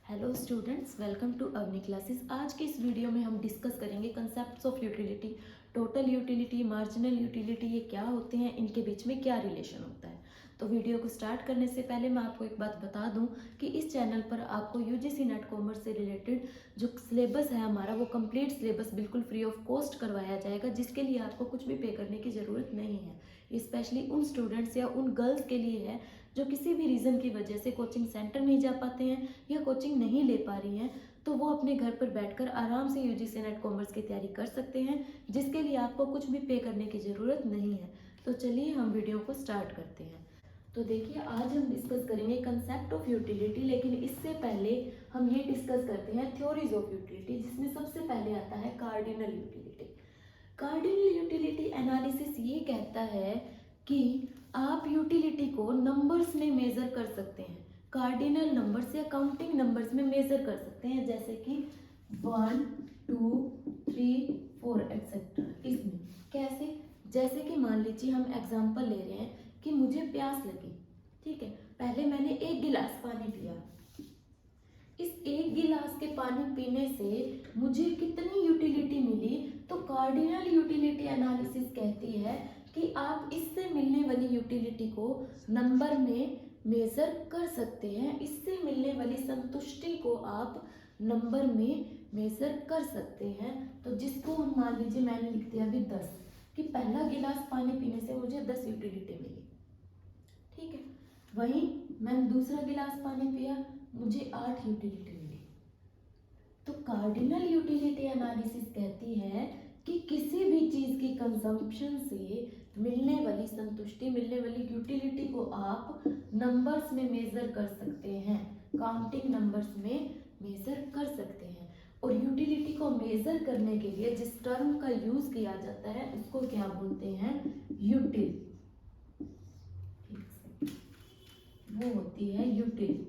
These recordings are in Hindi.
Hello students, welcome to Avani classes. आज के इस वीडियो में हम डिस्कस करेंगे concepts of utility, total utility, marginal utility. ये क्या होते हैं, इनके बीच में क्या रिलेशन होता है। तो वीडियो को स्टार्ट करने से पहले मैं आपको एक बात बता दूं कि इस चैनल पर आपको यूजीसी नेट कॉमर्स से रिलेटेड जो सिलेबस है हमारा, वो कंप्लीट सिलेबस बिल्कुल फ्री ऑफ कॉस्ट करवाया जाएगा, जिसके लिए आपको कुछ भी पे करने की ज़रूरत नहीं है। ये स्पेशली उन स्टूडेंट्स या उन गर्ल्स के लिए है जो किसी भी रीज़न की वजह से कोचिंग सेंटर नहीं जा पाते हैं या कोचिंग नहीं ले पा रही हैं, तो वो अपने घर पर बैठकर आराम से यूजीसी नेट कॉमर्स की तैयारी कर सकते हैं, जिसके लिए आपको कुछ भी पे करने की ज़रूरत नहीं है। तो चलिए हम वीडियो को स्टार्ट करते हैं। तो देखिए, आज हम डिस्कस करेंगे कंसेप्ट ऑफ यूटिलिटी, लेकिन इससे पहले हम ये डिस्कस करते हैं थ्योरीज ऑफ यूटिलिटी, जिसमें सबसे पहले आता है cardinal utility. Cardinal utility analysis ये कहता है कि आप यूटिलिटी को नंबर्स में मेज़र कर सकते हैं, कार्डिनल नंबर्स या काउंटिंग नंबर्स में मेज़र कर सकते हैं, जैसे कि 1 2 3 4 एक्सेट्रा। इसमें कैसे, जैसे कि मान लीजिए हम एग्जांपल ले रहे हैं कि मुझे प्यास लगी, ठीक है। पहले मैंने एक गिलास पानी पिया। इस एक गिलास के पानी पीने से मुझे कितनी यूटिलिटी मिली, तो कार्डिनल यूटिलिटी एनालिसिस कहती है कि आप इससे मिलने वाली यूटिलिटी को नंबर में मेज़र कर सकते हैं, इससे मिलने वाली संतुष्टि को आप नंबर में मेज़र कर सकते हैं। तो जिसको हम मान लीजिए मैंने लिख दिया अभी 10, कि पहला गिलास पानी पीने से मुझे 10 यूटिलिटी मिली, ठीक है। वहीं मैंने दूसरा गिलास पानी पिया, मुझे 8 यूटिलिटी मिली। तो कार्डिनल यूटिलिटी एनालिसिस कहती है कि किसी भी चीज़ की कंजम्पशन से मिलने वाली संतुष्टि, मिलने वाली यूटिलिटी को आप नंबर्स में मेज़र कर सकते हैं, काउंटिंग नंबर्स में मेज़र कर सकते हैं। और यूटिलिटी को मेज़र करने के लिए जिस टर्म का यूज़ किया जाता है उसको क्या बोलते हैं, यूटिल। वो होती है यूटिल।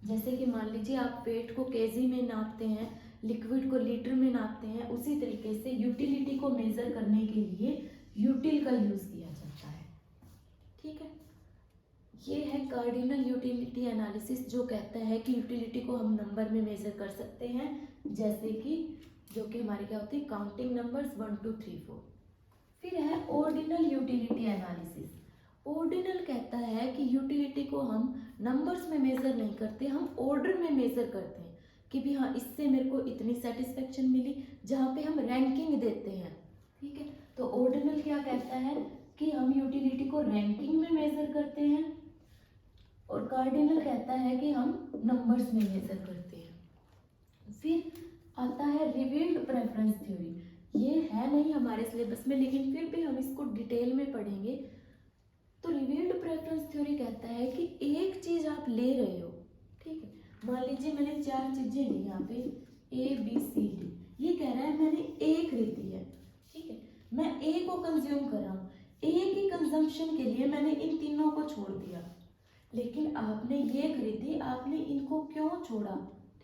जैसे कि मान लीजिए आप वेट को केजी में नापते हैं, लिक्विड को लीटर में नापते हैं, उसी तरीके से यूटिलिटी को मेज़र करने के लिए यूटिल का यूज़ किया जाता है, ठीक है। ये है कार्डिनल यूटिलिटी एनालिसिस, जो कहता है कि यूटिलिटी को हम नंबर में मेज़र कर सकते हैं, जैसे कि जो कि हमारी क्या होती है, काउंटिंग नंबर्स 1 2 3 4। फिर है ऑर्डिनल यूटिलिटी एनालिसिस। ऑर्डिनल कहता है कि यूटिलिटी को हम नंबर्स में मेज़र नहीं करते, हम ऑर्डर में मेज़र करते हैं कि भी हाँ, इससे मेरे को इतनी सेटिस्फेक्शन मिली, जहाँ पे हम रैंकिंग देते हैं, ठीक है। तो ऑर्डिनल क्या कहता है कि हम यूटिलिटी को रैंकिंग में मेज़र करते हैं, और कार्डिनल कहता है कि हम नंबर्स में मेज़र करते हैं। फिर आता है रिवील्ड प्रेफरेंस थ्योरी। ये है नहीं हमारे सिलेबस में, लेकिन फिर भी हम इसको डिटेल में पढ़ेंगे। तो रिवील्ड प्रेफरेंस थ्योरी कहता है कि एक चीज़ आप ले रहे हो, ठीक है। मान लीजिए मैंने 4 चीज़ें ली यहाँ पे, A B C D। ये कह रहा है मैंने A खरीदी है, ठीक है। मैं A को कंज्यूम कर रहा हूँ, A की कंजम्पशन के लिए मैंने इन तीनों को छोड़ दिया, लेकिन आपने ये खरीदी, आपने इनको क्यों छोड़ा,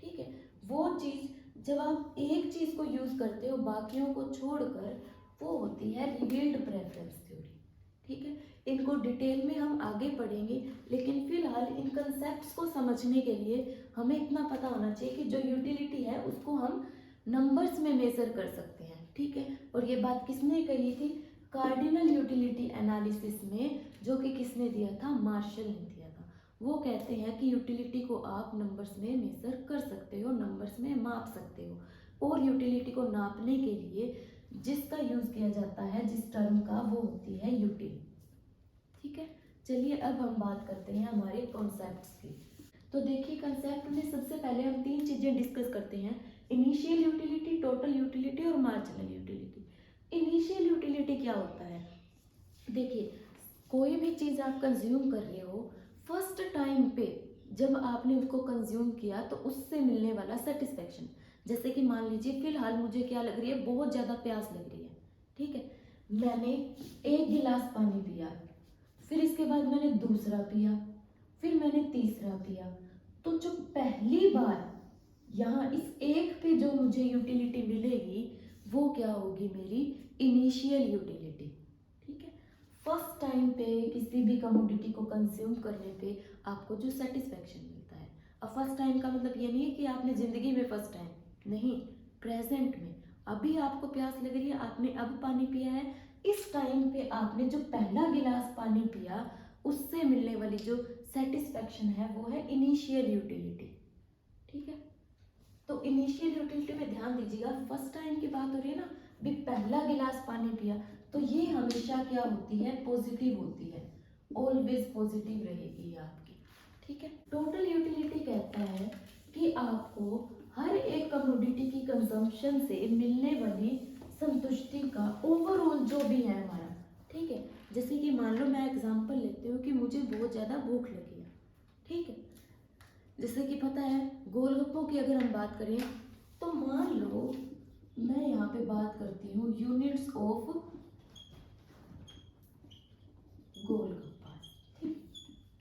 ठीक है। वो चीज़ जब आप एक चीज़ को यूज़ करते हो बाकियों को छोड़कर, वो होती है रिवील्ड प्रेफरेंस थ्योरी, ठीक है। इनको डिटेल में हम आगे पढ़ेंगे, लेकिन फिलहाल इन कंसेप्ट्स को समझने के लिए हमें इतना पता होना चाहिए कि जो यूटिलिटी है उसको हम नंबर्स में मेज़र कर सकते हैं, ठीक है। और ये बात किसने कही थी, कार्डिनल यूटिलिटी एनालिसिस में, जो कि किसने दिया था, मार्शल ने दिया था। वो कहते हैं कि यूटिलिटी को आप नंबर्स में मेज़र कर सकते हो, नंबर्स में माप सकते हो। और यूटिलिटी को नापने के लिए जिसका यूज़ किया जाता है, जिस टर्म का, वो होती है यूटिल, ठीक है। चलिए अब हम बात करते हैं हमारे कॉन्सेप्ट्स की। तो देखिए, कंसेप्ट में सबसे पहले हम 3 चीज़ें डिस्कस करते हैं, इनिशियल यूटिलिटी, टोटल यूटिलिटी और मार्जिनल यूटिलिटी। इनिशियल यूटिलिटी क्या होता है, देखिए, कोई भी चीज़ आप कंज्यूम कर रहे हो, फर्स्ट टाइम पे जब आपने उसको कंज्यूम किया तो उससे मिलने वाला सेटिस्फेक्शन। जैसे कि मान लीजिए फिलहाल मुझे क्या लग रही है, बहुत ज़्यादा प्यास लग रही है, ठीक है। मैंने एक गिलास पानी पिया, फिर इसके बाद मैंने दूसरा पिया, फिर मैंने तीसरा पिया। तो जो पहली बार यहाँ इस एक पे जो मुझे यूटिलिटी मिलेगी, वो क्या होगी, मेरी इनिशियल यूटिलिटी, ठीक है। फर्स्ट टाइम पे किसी भी कमोडिटी को कंज्यूम करने पे आपको जो सेटिस्फेक्शन मिलता है, फर्स्ट टाइम का मतलब ये नहीं है कि आपने ज़िंदगी में फर्स्ट टाइम, नहीं, प्रेजेंट में अभी आपको प्यास लग रही है, आपने अब पानी पिया है, इस टाइम पे आपने जो पहला गिलास पानी पिया उससे मिलने वाली जो सेटिस्फेक्शन है वो है इनिशियल यूटिलिटी। ठीक है, तो इनिशियल यूटिलिटी में ध्यान दीजिएगा, फर्स्ट टाइम की बात हो रही है ना, भी पहला गिलास पानी पिया, तो ये हमेशा क्या होती है, पॉजिटिव होती है, ऑलवेज पॉजिटिव रहेगी ये आपकी। ठीक है, टोटल यूटिलिटी कहता है कि आपको हर एक कमोडिटी की कंजम्पशन से मिलने वाली संतुष्टि का ओवरऑल जो भी है हमारा। ठीक है, जैसे कि मान लो मैं एग्जांपल लेती हूँ कि मुझे बहुत ज़्यादा भूख लगी है। ठीक है, जैसे कि पता है गोलगप्पों की अगर हम बात करें तो मान लो मैं यहाँ पे बात करती हूँ यूनिट्स ऑफ गोलगप्पा। ठीक,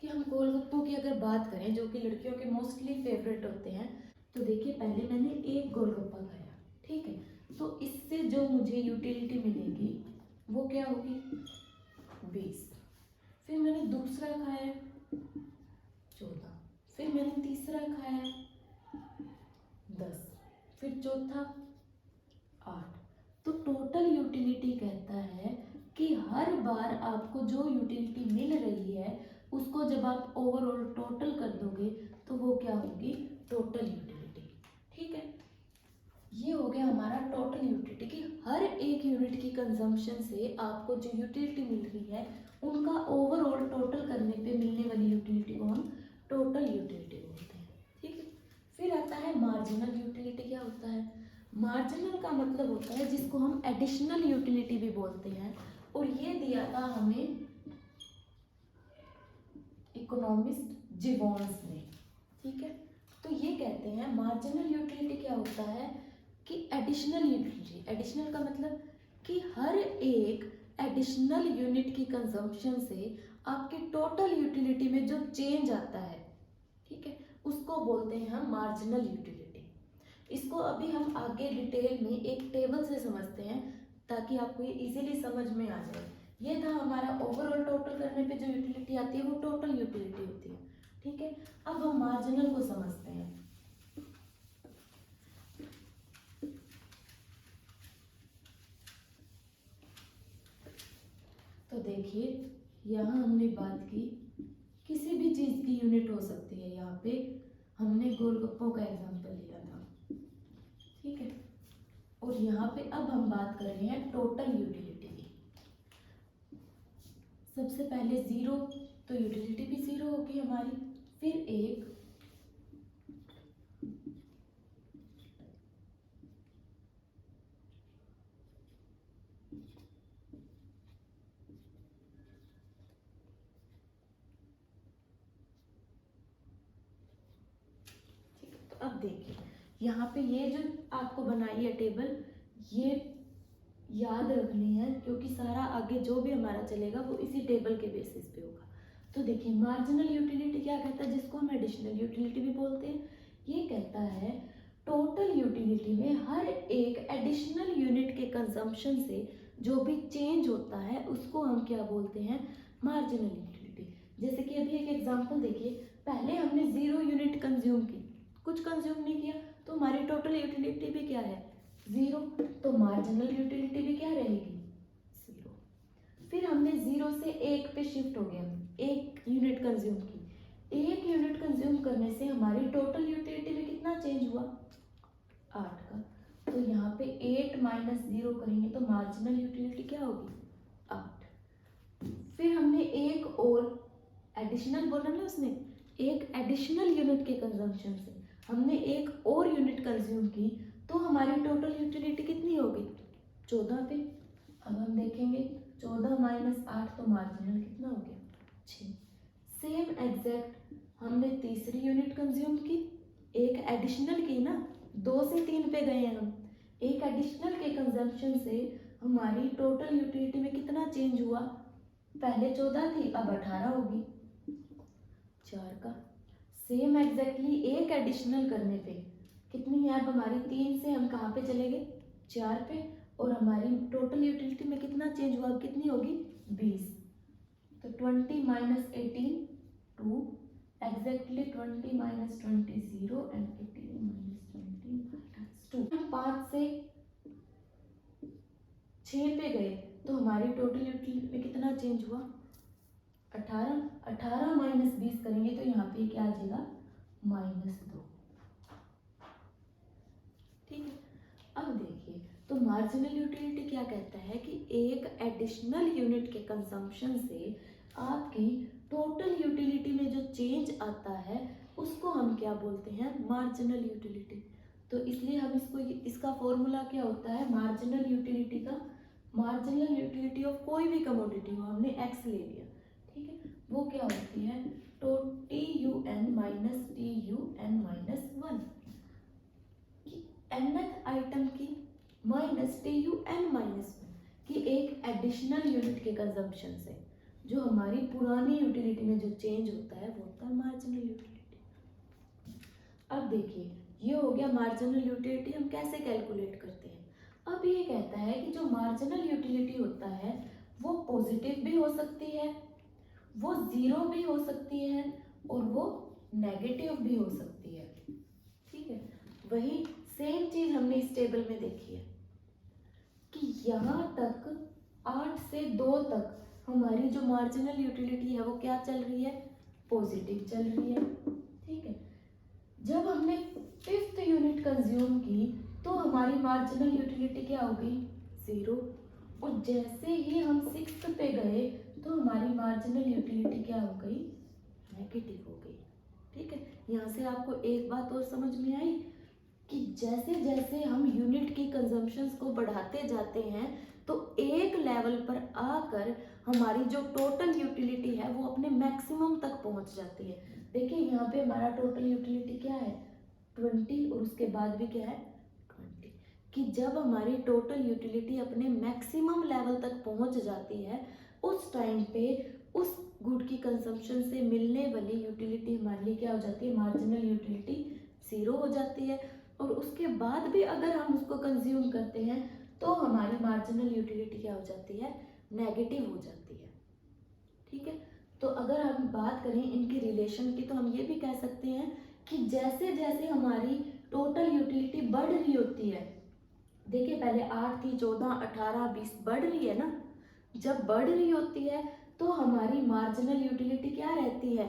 कि हम गोलगप्पों की अगर बात करें जो कि लड़कियों के मोस्टली फेवरेट होते हैं, तो देखिए पहले मैंने एक गोलगप्पा खाया। ठीक है, तो इससे जो मुझे यूटिलिटी मिलेगी वो क्या होगी, 20। फिर मैंने दूसरा खाया 14, फिर मैंने तीसरा खाया 10, फिर चौथा 8। तो टोटल यूटिलिटी कहता है कि हर बार आपको जो यूटिलिटी मिल रही है उसको जब आप ओवरऑल टोटल कर दोगे तो वो क्या होगी, टोटल यूटिलिटी। ठीक है, ये हो गया हमारा टोटल यूटिलिटी कि हर एक यूनिट की कंजम्पशन से आपको जो यूटिलिटी मिल रही है उनका ओवरऑल टोटल करने पे मिलने वाली यूटिलिटी को हम टोटल यूटिलिटी बोलते हैं। ठीक है, फिर आता है मार्जिनल यूटिलिटी। क्या होता है, मार्जिनल का मतलब होता है जिसको हम एडिशनल यूटिलिटी भी बोलते हैं, और ये दिया था हमें इकोनॉमिस्ट जिवॉन्स ने। ठीक है, तो ये कहते हैं मार्जिनल यूटिलिटी क्या होता है कि एडिशनल यूटिलिटी, एडिशनल का मतलब कि हर एक एडिशनल यूनिट की कंजम्पशन से आपकी टोटल यूटिलिटी में जो चेंज आता है, ठीक है, उसको बोलते हैं हम मार्जिनल यूटिलिटी। इसको अभी हम आगे डिटेल में एक टेबल से समझते हैं ताकि आपको ये इजीली समझ में आ जाए। ये था हमारा ओवरऑल टोटल करने पे जो यूटिलिटी आती है वो टोटल यूटिलिटी होती है। ठीक है, अब हम मार्जिनल को समझते हैं। तो देखिए यहाँ हमने बात की किसी भी चीज़ की यूनिट हो सकती है, यहाँ पे हमने गोलगप्पों का एग्जांपल लिया था। ठीक है, और यहाँ पे अब हम बात कर रहे हैं टोटल यूटिलिटी की। सबसे पहले 0, तो यूटिलिटी भी 0 होगी हमारी, फिर 1, अब देखिए यहाँ पे ये जो आपको बनाई है टेबल, ये याद रखनी है क्योंकि सारा आगे जो भी हमारा चलेगा वो इसी टेबल के बेसिस पे होगा। तो देखिए मार्जिनल यूटिलिटी क्या कहता है, जिसको हम एडिशनल यूटिलिटी भी बोलते हैं, ये कहता है टोटल यूटिलिटी में हर एक एडिशनल यूनिट के कंजम्पशन से जो भी चेंज होता है उसको हम क्या बोलते हैं, मार्जिनल यूटिलिटी। जैसे कि अभी एक एग्जांपल देखिए, पहले हमने 0 यूनिट कंज्यूम की, कुछ कंज्यूम नहीं किया, तो हमारी टोटल यूटिलिटी भी क्या है, 0, तो मार्जिनल यूटिलिटी भी क्या रहेगी, 0। फिर हमने 0 से 1 पे शिफ्ट हो गया, 1 यूनिट कंज्यूम की, 1 यूनिट कंज्यूम करने से हमारी टोटल यूटिलिटी में कितना चेंज हुआ, 8 का। तो यहाँ पे 8 माइनस 0 करेंगे तो मार्जिनल यूटिलिटी क्या होगी, 8। फिर हमने एक और एडिशनल बोला ना उसने, एक एडिशनल यूनिट के कंजम्पशन से हमने एक और यूनिट कंज्यूम की, तो हमारी टोटल यूटिलिटी कितनी होगी, 14 पे। अब हम देखेंगे 14 माइनस 8 तो मार्जिनल कितना हो गया, 6। सेम एग्जैक्ट हमने तीसरी यूनिट कंज्यूम की, एक एडिशनल की ना, 2 से 3 पे गए हैं हम, एक एडिशनल के कंजम्पशन से हमारी टोटल यूटिलिटी में कितना चेंज हुआ, पहले 14 थी अब 18 होगी, 4 का। सेम एग्जैक्टली एक एडिशनल करने पे कितनी है अब हमारी, 3 से हम कहाँ पे चले गए, 4 पे, और हमारी टोटल यूटिलिटी में कितना चेंज हुआ, अब कितनी होगी, 20। तो 20 minus 18 2, exactly 20 minus 20 0 and 18 minus 20 minus 2। हम 5 से 6 पे गए तो हमारी टोटल यूटिलिटी में कितना चेंज हुआ? 18। 18 माइनस 20 करेंगे तो यहाँ पे क्या आ जाएगा? -2। ठीक है, अब देखिए तो मार्जिनल यूटिलिटी क्या कहता है कि एक एडिशनल यूनिट के कंजम्पशन से आपकी टोटल यूटिलिटी में जो चेंज आता है उसको हम क्या बोलते हैं? Marginal utility. तो इसलिए हम इसका फॉर्मूला क्या होता है? मार्जिनल यूटिलिटी का, मार्जिनल यूटिलिटी ऑफ कोई भी कमोडिटी हो, हमने एक्स ले लिया, ठीक है, वो क्या होती है? TUN minus TUN minus 1 nth item की माइनस TUN माइनस 1 की एक एडिशनल यूनिट के कंजम्पशन से जो हमारी पुरानी यूटिलिटी में जो चेंज होता है वो होता है मार्जिनल यूटिलिटी। अब देखिए ये हो गया मार्जिनल यूटिलिटी, हम कैसे कैलकुलेट करते हैं? अब ये कहता है कि जो मार्जिनल यूटिलिटी होता है वो पॉजिटिव भी हो सकती है, वो जीरो भी हो सकती है और वो नेगेटिव भी हो सकती है, ठीक है। वही सेम चीज हमने इस टेबल में देखी है कि यहाँ तक 8 से 2 तक हमारी जो मार्जिनल यूटिलिटी है वो क्या चल रही है? पॉजिटिव चल रही है, ठीक है। जब हमने 5th यूनिट कंज्यूम की तो हमारी मार्जिनल यूटिलिटी क्या हो गई? 0। और जैसे ही हम 6th पे गए तो हमारी मार्जिनल यूटिलिटी क्या हो गई? नेगेटिव हो गई, ठीक है। यहाँ से आपको एक बात और समझ में आई कि जैसे जैसे हम यूनिट की कंजम्पशंस को बढ़ाते जाते हैं तो एक लेवल पर आकर हमारी जो टोटल यूटिलिटी है वो अपने मैक्सिमम तक पहुंच जाती है। देखिए यहाँ पे हमारा टोटल यूटिलिटी क्या है? 20 और उसके बाद भी क्या है? 20। कि जब हमारी टोटल यूटिलिटी अपने मैक्सिमम लेवल तक पहुंच जाती है उस टाइम पे उस गुड की कंजम्पशन से मिलने वाली यूटिलिटी हमारे लिए क्या हो जाती है? मार्जिनल यूटिलिटी 0 हो जाती है। और उसके बाद भी अगर हम उसको कंज्यूम करते हैं तो हमारी मार्जिनल यूटिलिटी क्या हो जाती है? नेगेटिव हो जाती है, ठीक है। तो अगर हम बात करें इनकी रिलेशन की तो हम ये भी कह सकते हैं कि जैसे जैसे हमारी टोटल यूटिलिटी बढ़ रही होती है, देखिए पहले 8 थी, 14, 18, 20 बढ़ रही है ना, जब बढ़ रही होती है तो हमारी मार्जिनल यूटिलिटी क्या रहती है?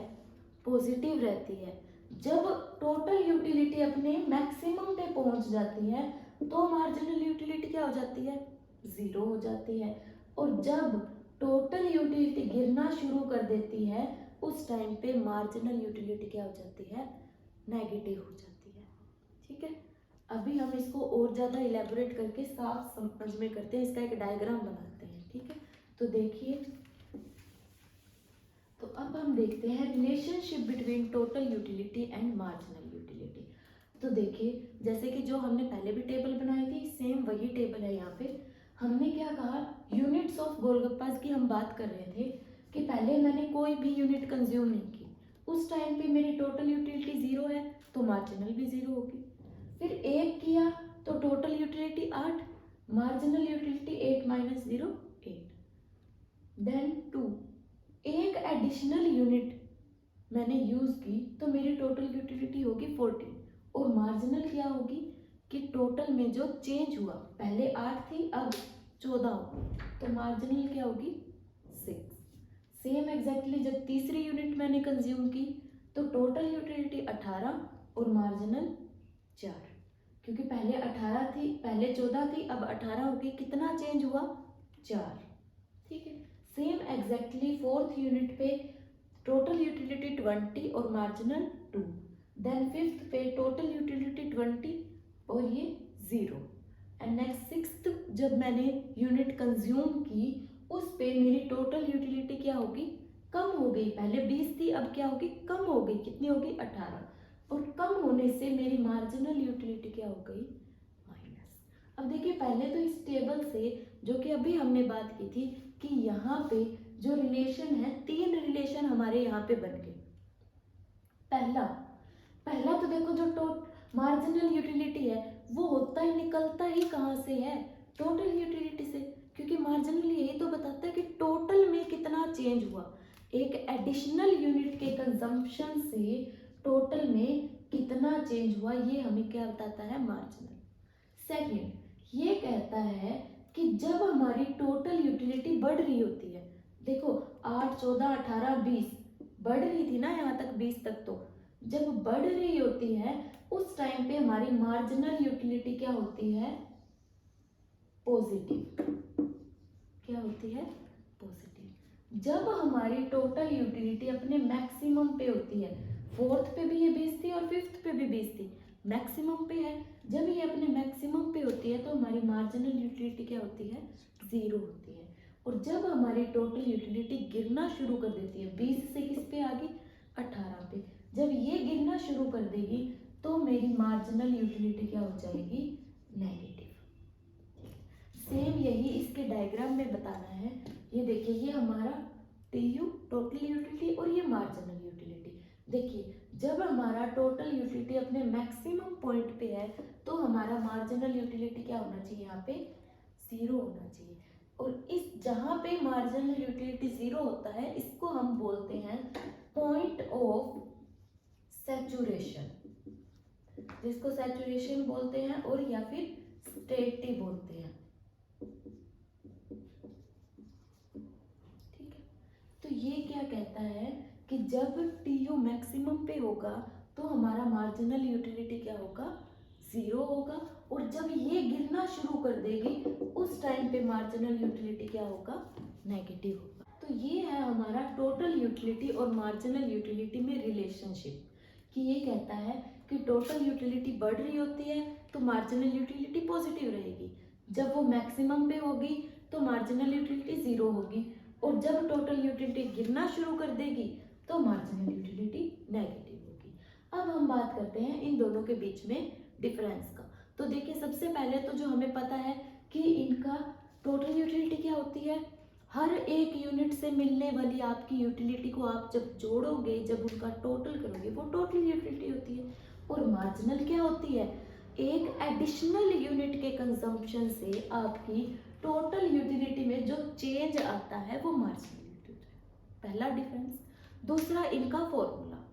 पॉजिटिव रहती है। जब टोटल यूटिलिटी अपने मैक्सिमम पे पहुंच जाती है तो मार्जिनल यूटिलिटी क्या हो जाती है? 0 हो जाती है। और जब टोटल यूटिलिटी गिरना शुरू कर देती है उस टाइम पे मार्जिनल यूटिलिटी क्या हो जाती है? नेगेटिव हो जाती है, ठीक है। अभी हम इसको और ज़्यादा इलेबोरेट करके साफ समझ में करते हैं, इसका एक डायग्राम बनाते हैं, ठीक है। तो देखिए, तो अब हम देखते हैं relationship between total utility and marginal utility. तो देखिए जैसे कि जो हमने पहले भी टेबल बनाई थी सेम वही टेबल है। यहाँ पे हमने क्या कहा? यूनिट्स ऑफ गोलगप्पास की हम बात कर रहे थे कि पहले मैंने कोई भी यूनिट कंज्यूम नहीं की, उस टाइम पे मेरी टोटल यूटिलिटी 0 है तो मार्जिनल भी 0 होगी। फिर 1 किया तो total utility 8, marginal utility 8 minus 0 8। Then 2, एक एडिशनल यूनिट मैंने यूज की तो मेरी टोटल यूटिलिटी होगी 14 और मार्जिनल क्या होगी कि टोटल में जो चेंज हुआ, पहले 8 थी अब 14 होगी तो मार्जिनल क्या होगी? 6। सेम एग्जैक्टली जब तीसरी यूनिट मैंने कंज्यूम की तो टोटल यूटिलिटी 18 और मार्जिनल 4, क्योंकि पहले 18 थी, पहले 14 थी, अब 18 होगी, कितना चेंज हुआ? 4, ठीक है। सेम एग्जैक्टली 4th यूनिट पे टोटल यूटिलिटी 20 और मार्जिनल 2, देन 5th पे टोटल यूटिलिटी 20 और ये 0, एंड नेक्स्ट 6th जब मैंने यूनिट कंज्यूम की उस पे मेरी टोटल यूटिलिटी क्या होगी? कम हो गई, पहले 20 थी अब क्या होगी? कम हो गई, कितनी होगी? 18, और कम होने से मेरी मार्जिनल यूटिलिटी क्या हो गई? माइनस। अब देखिए पहले तो इस टेबल से जो कि अभी हमने बात की थी कि यहाँ पे जो रिलेशन है 3 रिलेशन हमारे यहाँ पे बन गए। पहला तो देखो जो मार्जिनल यूटिलिटी है वो होता ही निकलता ही कहाँ से है? टोटल यूटिलिटी से, क्योंकि मार्जिनल यही तो बताता है कि टोटल में कितना चेंज हुआ। एक एडिशनल यूनिट के कंजम्पशन से टोटल में कितना चेंज हुआ, ये हमें क्या बताता है, मार्जिनल। सेकेंड, ये कहता है कि जब हमारी टोटल यूटिलिटी बढ़ रही होती है, देखो 8, 14, 18, 20 बढ़ रही थी ना यहाँ तक, 20 तक, तो जब बढ़ रही होती है उस टाइम पे हमारी मार्जिनल यूटिलिटी क्या होती है, पॉजिटिव। क्या होती है, पॉजिटिव। जब हमारी टोटल यूटिलिटी अपने मैक्सिमम पे होती है, फोर्थ पे भी ये 20 थी और फिफ्थ पे भी 20 थी, मैक्सिमम पे है, जब ये अपने मैक्सिमम पे होती है तो हमारी मार्जिनल यूटिलिटी क्या होती है, 0 होती है। और जब हमारी टोटल यूटिलिटी गिरना शुरू कर देती है, 20 से किस पे आ गई, 18 पे, जब ये गिरना शुरू कर देगी तो मेरी मार्जिनल यूटिलिटी क्या हो जाएगी, नेगेटिव। सेम यही इसके डायग्राम में बताना है। ये देखिए, ये हमारा टीयू टोटल यूटिलिटी और ये मार्जिनल यूटिलिटी। देखिए, जब हमारा टोटल यूटिलिटी अपने मैक्सिमम पॉइंट पे है तो हमारा मार्जिनल यूटिलिटी क्या होना चाहिए, यहाँ पे 0 होना चाहिए। और इस जहाँ पे मार्जिनल यूटिलिटी 0 होता है, इसको हम बोलते हैं पॉइंट ऑफ सैचुरेशन, जिसको सैचुरेशन बोलते हैं और या फिर स्टेटी बोलते हैं। ठीक है, तो ये क्या कहता है कि जब टीयू मैक्सिमम पे होगा तो हमारा मार्जिनल यूटिलिटी क्या होगा, 0 होगा। और जब ये गिरना शुरू कर देगी उस टाइम पे मार्जिनल यूटिलिटी क्या होगा, नेगेटिव होगा। तो ये है हमारा टोटल यूटिलिटी और मार्जिनल यूटिलिटी में रिलेशनशिप, कि ये कहता है कि टोटल यूटिलिटी बढ़ रही होती है तो मार्जिनल यूटिलिटी पॉजिटिव रहेगी, जब वो मैक्सिमम पे होगी तो मार्जिनल यूटिलिटी 0 होगी, और जब टोटल यूटिलिटी गिरना शुरू कर देगी तो मार्जिनल यूटिलिटी नेगेटिव होगी। अब हम बात करते हैं इन दोनों के बीच में डिफरेंस का। तो देखिए, सबसे पहले तो जो हमें पता है कि इनका टोटल यूटिलिटी क्या होती है, हर एक यूनिट से मिलने वाली आपकी यूटिलिटी को आप जब जोड़ोगे, जब उनका टोटल करोगे, वो टोटल यूटिलिटी होती है। और मार्जिनल क्या होती है, एक एडिशनल यूनिट के कंजम्पशन से आपकी टोटल यूटिलिटी में जो चेंज आता है वो मार्जिनल यूटिलिटी। पहला डिफरेंस। दूसरा, इनका फॉर्मूला।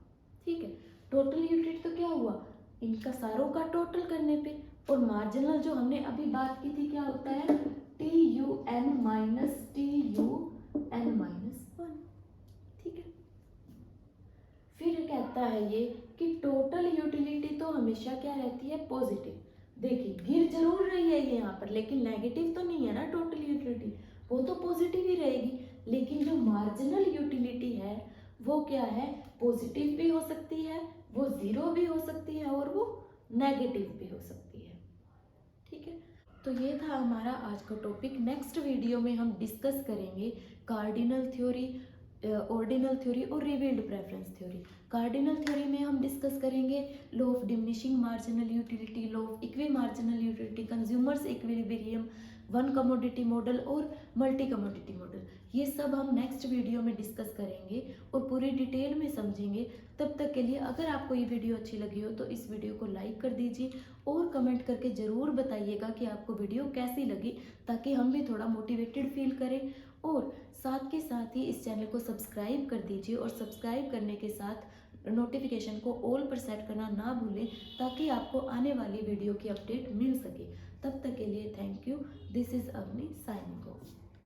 ठीक है, टोटल यूटिलिटी तो क्या हुआ, इनका सारों का टोटल करने पे, और मार्जिनल जो हमने अभी बात की थी क्या होता है, TUN माइनस TUN माइनस 1। ठीक है, फिर कहता है ये कि टोटल यूटिलिटी तो हमेशा क्या रहती है, पॉजिटिव। देखिए, गिर जरूर रही है ये यहाँ पर, लेकिन नेगेटिव तो नहीं है ना टोटल यूटिलिटी, वो तो पॉजिटिव ही रहेगी। लेकिन जो मार्जिनल यूटिलिटी है वो क्या है, पॉजिटिव भी हो सकती है, वो 0 भी हो सकती है और वो नेगेटिव भी हो सकती है। ठीक है, तो ये था हमारा आज का टॉपिक। नेक्स्ट वीडियो में हम डिस्कस करेंगे कार्डिनल थ्योरी, ऑर्डिनल थ्योरी और revealed preference theory. Cardinal theory में हम डिस्कस करेंगे law of diminishing marginal utility, law of equi marginal utility, consumers equilibrium, one commodity model और मल्टी कमोडिटी मॉडल। ये सब हम नेक्स्ट वीडियो में डिस्कस करेंगे और पूरी डिटेल में समझेंगे। तब तक के लिए अगर आपको ये वीडियो अच्छी लगी हो तो इस वीडियो को लाइक कर दीजिए और कमेंट करके ज़रूर बताइएगा कि आपको वीडियो कैसी लगी, ताकि हम भी थोड़ा मोटिवेटेड फील करें। और साथ के साथ ही इस चैनल को सब्सक्राइब कर दीजिए, और सब्सक्राइब करने के साथ नोटिफिकेशन को ऑल पर सेट करना ना भूलें, ताकि आपको आने वाली वीडियो की अपडेट मिल सके। तब तक के लिए thank you. This is Avani signing of.